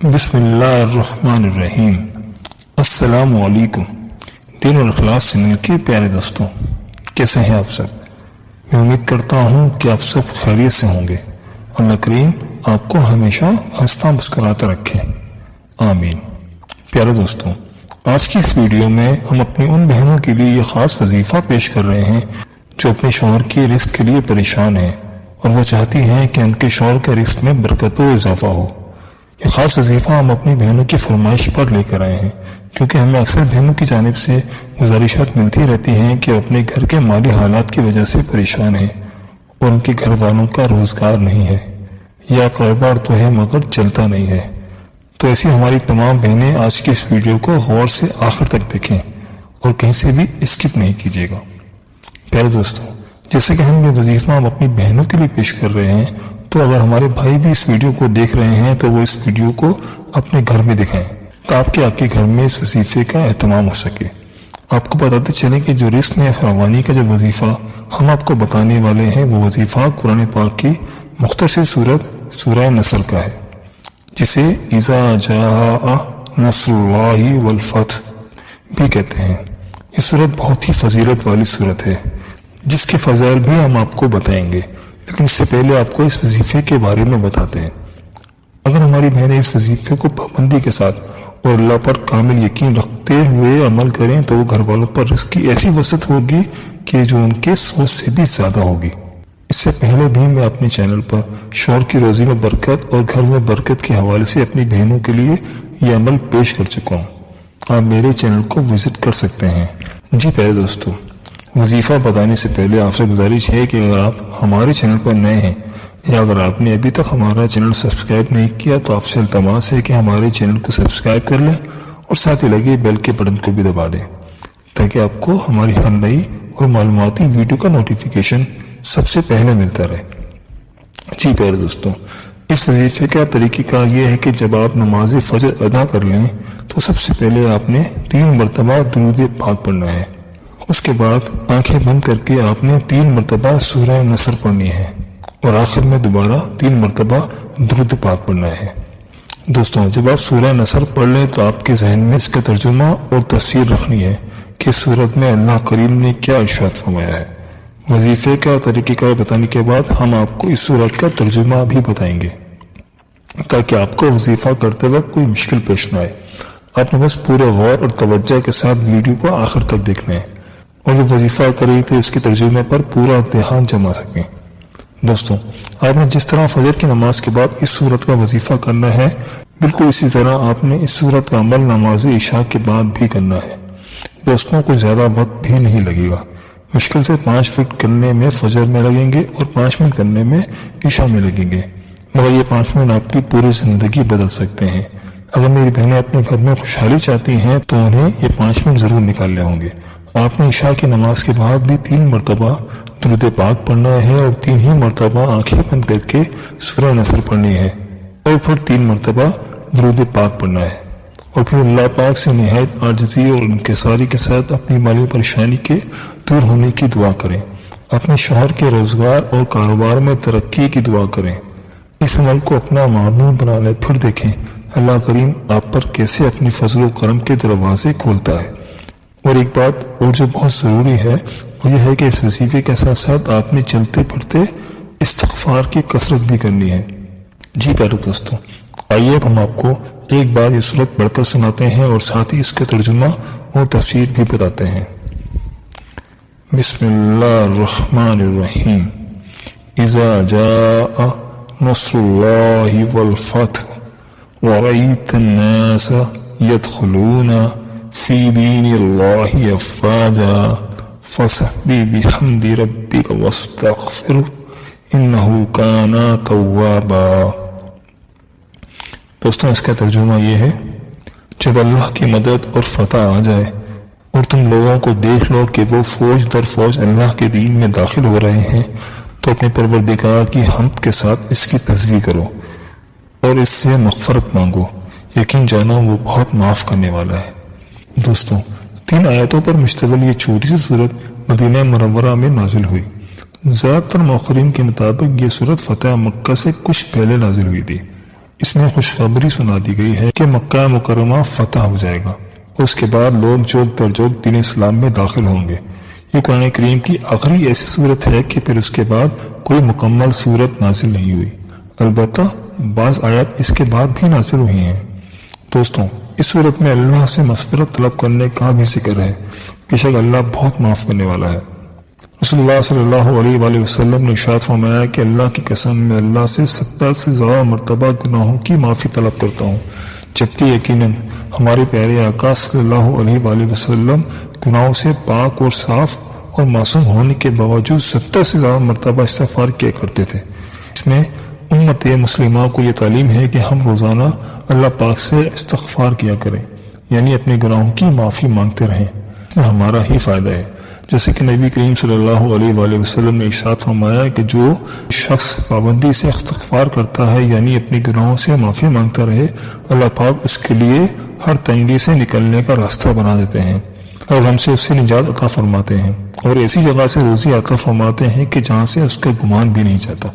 بسم اللہ الرحمن الرحیم۔ السلام علیکم دین اور اخلاص چینل کے پیارے دوستوں، کیسے ہیں آپ سب؟ میں امید کرتا ہوں کہ آپ سب خیریت سے ہوں گے۔ اللہ کریم آپ کو ہمیشہ ہنستا مسکراتا رکھے، آمین۔ پیارے دوستوں، آج کی اس ویڈیو میں ہم اپنی ان بہنوں کے لیے یہ خاص وظیفہ پیش کر رہے ہیں جو اپنے شوہر کے رزق کے لیے پریشان ہیں اور وہ چاہتی ہیں کہ ان کے شوہر کے رزق میں برکت و اضافہ ہو۔ یہ خاص وظیفہ ہم اپنی بہنوں کی فرمائش پر لے کر آئے ہیں، کیونکہ ہمیں اکثر بہنوں کی جانب سے گزارشات ملتی رہتی ہیں کہ اپنے گھر کے مالی حالات کی وجہ سے پریشان ہیں اور ان کے گھر والوں کا روزگار نہیں ہے یا کاروبار تو ہے مگر چلتا نہیں ہے۔ تو ایسی ہماری تمام بہنیں آج کی اس ویڈیو کو غور سے آخر تک دیکھیں اور کہیں سے بھی اسکپ نہیں کیجیے گا۔ پیارے دوستوں، جیسے کہ ہم یہ وظیفہ ہم اپنی بہنوں کے لیے پیش کر رہے ہیں، تو اگر ہمارے بھائی بھی اس ویڈیو کو دیکھ رہے ہیں تو وہ اس ویڈیو کو اپنے گھر میں دکھائیں تاکہ آپ کے گھر میں اس وظیفے کا اہتمام ہو سکے۔ آپ کو بتاتے چلیں کہ جو رزق میں فراوانی کا جو وظیفہ ہم آپ کو بتانے والے ہیں وہ وظیفہ قرآن پاک کی مختصر سورت سورہ نصر کا ہے، جسے اذا جاء نصر اللہ والفتح بھی کہتے ہیں۔ یہ سورت بہت ہی فضیلت والی سورت ہے جس کے فضائل بھی ہم آپ کو بتائیں گے، لیکن اس سے پہلے آپ کو اس وظیفے کے بارے میں بتاتے ہیں۔ اگر ہماری بہنیں اس وظیفے کو پابندی کے ساتھ اور اللہ پر کامل یقین رکھتے ہوئے عمل کریں تو وہ گھر والوں پر رزق کی ایسی وسعت ہوگی کہ جو ان کے سوچ سے بھی زیادہ ہوگی۔ اس سے پہلے بھی میں اپنے چینل پر شوہر کی روزی میں برکت اور گھر میں برکت کے حوالے سے اپنی بہنوں کے لیے یہ عمل پیش کر چکا ہوں، آپ میرے چینل کو وزٹ کر سکتے ہیں۔ جی پیارے دوستوں، وظیفہ بتانے سے پہلے آپ سے گزارش ہے کہ اگر آپ ہمارے چینل پر نئے ہیں یا اگر آپ نے ابھی تک ہمارا چینل سبسکرائب نہیں کیا تو آپ سے التماس ہے کہ ہمارے چینل کو سبسکرائب کر لیں اور ساتھ ہی لگے بیل کے بٹن کو بھی دبا دیں تاکہ آپ کو ہماری ہر نئی اور معلوماتی ویڈیو کا نوٹیفیکیشن سب سے پہلے ملتا رہے۔ جی پیارے دوستوں، اس وظیفے کا طریقہ کار یہ ہے کہ جب آپ نماز فجر ادا کر لیں تو سب سے پہلے آپ نے 3 مرتبہ درود پاک پڑھنا ہے۔ اس کے بعد آنکھیں بند کر کے آپ نے 3 مرتبہ سورہ نصر پڑھنی ہے اور آخر میں دوبارہ 3 مرتبہ درود پاک پڑھنا ہے۔ دوستوں، جب آپ سورہ نصر پڑھ لیں تو آپ کے ذہن میں اس کا ترجمہ اور تفسیر رکھنی ہے کہ سورت میں اللہ کریم نے کیا ارشاد فرمایا ہے۔ وظیفے کا طریقہ کار بتانے کے بعد ہم آپ کو اس سورت کا ترجمہ بھی بتائیں گے تاکہ آپ کو وظیفہ کرتے وقت کوئی مشکل پیش نہ آئے۔ آپ نے بس پورے غور اور توجہ کے ساتھ ویڈیو کو آخر تک دیکھنا ہے اور جو وظیفہ کریں تو اس کے ترجمے پر پورا دھیان جما سکیں۔ دوستوں، آپ نے جس طرح فجر کی نماز کے بعد اس سورت کا وظیفہ کرنا ہے، بالکل اسی طرح آپ نے اس سورت کا عمل نماز عشاء کے بعد بھی کرنا ہے۔ دوستوں، کو زیادہ وقت بھی نہیں لگے گا، مشکل سے 5 منٹ کرنے میں فجر میں لگیں گے اور 5 منٹ کرنے میں عشاء میں لگیں گے، مگر یہ 5 منٹ آپ کی پوری زندگی بدل سکتے ہیں۔ اگر میری بہنیں اپنے گھر میں خوشحالی چاہتی ہیں تو انہیں یہ 5 منٹ ضرور نکالنے ہوں گے۔ آپ نے عشاء کی نماز کے بعد بھی 3 مرتبہ درود پاک پڑھنا ہے اور 3 ہی مرتبہ آنکھیں بند کر کے سورہ نصر پڑھنی ہے اور پھر 3 مرتبہ درود پاک پڑھنا ہے اور پھر اللہ پاک سے نہایت عاجزی اور انکساری کے ساتھ اپنی مالی پریشانی کے دور ہونے کی دعا کریں۔ اپنے شوہر کے روزگار اور کاروبار میں ترقی کی دعا کریں۔ اس عمل کو اپنا معمول بنا لیں، پھر دیکھیں اللہ کریم آپ پر کیسے اپنی فضل و کرم کے دروازے کھولتا ہے۔ اور ایک بات اور جو بہت ضروری ہے وہ یہ ہے کہ اس وظیفے کے ساتھ ساتھ آپ نے چلتے پڑھتے استغفار کی کثرت بھی کرنی ہے۔ جی پیارے دوستوں، آئیے اب ہم آپ کو ایک بار یہ سورت پڑھ کر سناتے ہیں اور ساتھ ہی اس کا ترجمہ اور تفسیر بھی بتاتے ہیں۔ بسم اللہ الرحمن الرحیم۔ اذا جاء نصر اللہ والفتح ورأيت الناس يدخلون في دين الله أفواجا فسبح بحمد ربك واستغفره إنه كان توابا۔ دوستوں، اس کا ترجمہ یہ ہے، جب اللہ کی مدد اور فتح آ جائے اور تم لوگوں کو دیکھ لو کہ وہ فوج در فوج اللہ کے دین میں داخل ہو رہے ہیں تو اپنے پروردگار کی حمد کے ساتھ اس کی تسبیح کرو اور اس سے مغفرت مانگو، یقین جانا وہ بہت معاف کرنے والا ہے۔ دوستوں، 3 آیتوں پر مشتمل یہ چھوٹی سی سورت مدینہ منورہ میں نازل ہوئی۔ زیادہ تر مؤخرین کے مطابق یہ سورت فتح مکہ سے کچھ پہلے نازل ہوئی تھی، اس میں خوشخبری سنا دی گئی ہے کہ مکہ مکرمہ فتح ہو جائے گا، اس کے بعد لوگ جوگ در جوگ دین اسلام میں داخل ہوں گے۔ یہ قرآن کریم کی آخری ایسی صورت ہے کہ پھر اس کے بعد کوئی مکمل صورت نازل نہیں ہوئی، البتہ بعض آیات اس کے بعد بھی نازل ہوئی ہیں۔ دوستوں، اس صورت میں اللہ سے مغفرت طلب کرنے کا بھی ذکر ہے، بے شک اللہ بہت معاف کرنے والا ہے۔ رسول اللہ صلی اللہ علیہ وآلہ وسلم نے ارشاد فرمایا کہ اللہ کی قسم میں اللہ سے 70 سے زیادہ مرتبہ گناہوں کی معافی طلب کرتا ہوں، جبکہ یقیناً ہمارے پیارے آقا صلی اللہ علیہ وآلہ وسلم گناہوں سے پاک اور صاف اور معصوم ہونے کے باوجود 70 سے زیادہ مرتبہ استغفار کیا کرتے تھے۔ اس میں امت مسلمہ کو یہ تعلیم ہے کہ ہم روزانہ اللہ پاک سے استغفار کیا کریں، یعنی اپنے گناہوں کی معافی مانگتے رہیں، اس میں ہمارا ہی فائدہ ہے۔ جیسے کہ نبی کریم صلی اللہ علیہ وآلہ وسلم نے ارشاد فرمایا کہ جو شخص پابندی سے استغفار کرتا ہے، یعنی اپنے گناہوں سے معافی مانگتا رہے، اللہ پاک اس کے لیے ہر تنگی سے نکلنے کا راستہ بنا دیتے ہیں اور ہم سے اس سے نجات عطا فرماتے ہیں، اور ایسی جگہ سے روزی عطا فرماتے ہیں کہ جہاں سے اس کا گمان بھی نہیں جاتا۔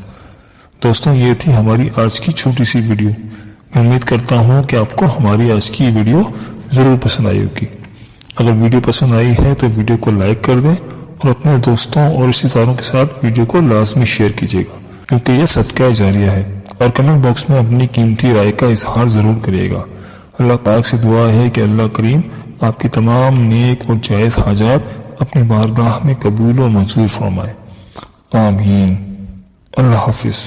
دوستوں، یہ تھی ہماری آج کی چھوٹی سی ویڈیو۔ میں امید کرتا ہوں کہ آپ کو ہماری آج کی ویڈیو ضرور پسند آئی ہوگی۔ اگر ویڈیو پسند آئی ہے تو ویڈیو کو لائک کر دیں اور اپنے دوستوں اور رشتہ داروں کے ساتھ ویڈیو کو لازمی شیئر کیجیے گا، کیونکہ یہ صدقہ جاریہ ہے، اور کمنٹ باکس میں اپنی قیمتی رائے کا اظہار ضرور کریے گا۔ اللہ پاک سے دعا ہے کہ اللہ کریم آپ کی تمام نیک اور جائز حاجات اپنی بارگاہ میں قبول و منظور فرمائے۔ آمین۔ اللہ حافظ۔